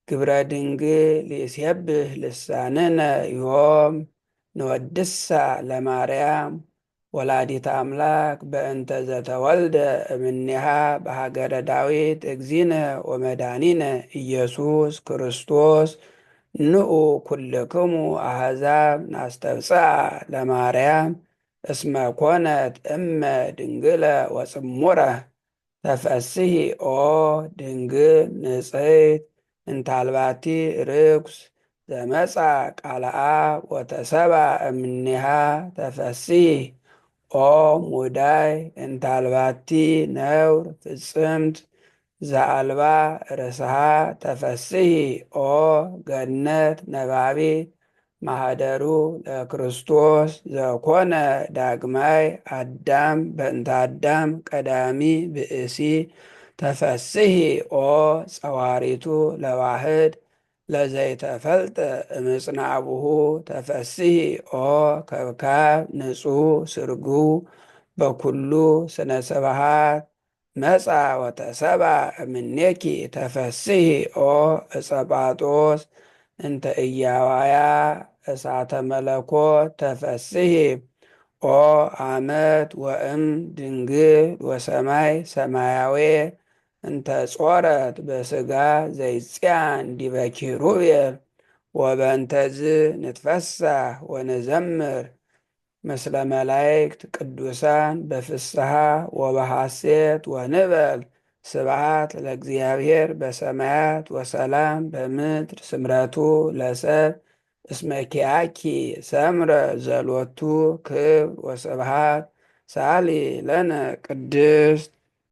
ግብረ ድንግል ይሴብህ ልሳንነ ዮም ንወድሳ ለማርያም ወላዲተ አምላክ በእንተ ዘተወልደ እምኔሃ በሀገረ ዳዊት እግዚእነ ወመድኃኒነ ኢየሱስ ክርስቶስ። ንዑ ኩልክሙ አሕዛብ ናስተብጽአ ለማርያም እስመ ኮነት እመ ድንግለ ወጽሙረ። ተፈስሒ ኦ ድንግል ንጽሕት እንታልባቲ ርኩስ ዘመጻ ቃለ አብ ወተሰብአ እምኔሃ። ተፈስሒ ኦ ሙዳይ እንታልባቲ ነውር ፍጽምት ዘአልባ ርእስሃ። ተፈስሒ ኦ ገነት ነባቢት ማህደሩ ለክርስቶስ ዘኮነ ዳግማይ አዳም በእንተ አዳም ቀዳሚ ብእሲ። ተፈስሒ ኦ ጸዋሪቱ ለዋህድ ለዘይተፈልጠ እምጽናብሁ። ተፈስሒ ኦ ከብካብ ንጹሕ ስርጉ በኩሉ ስነ ስብሃት መጻ ወተሰብአ እምኔኪ። ተፈስሒ ኦ ዕፀ ጳጦስ እንተ ኢያዋያ እሳተ መለኮት። ተፈስሒ ኦ አመት ወእም ድንግል ወሰማይ ሰማያዌ እንተ ጾረት በሥጋ ዘይጽያን ዲበ ኪሩቤል። ወበእንተዝ ንትፈሳህ ወንዘምር ምስለ መላእክት ቅዱሳን በፍስሐ ወበሐሴት ወንበል ስብሐት ለእግዚአብሔር በሰማያት ወሰላም በምድር። ስምረቱ ለሰብ እስመ ኪያኪ ሰምረ ዘሎቱ ክብር ወስብሐት። ሳሊ ለነ ቅድስት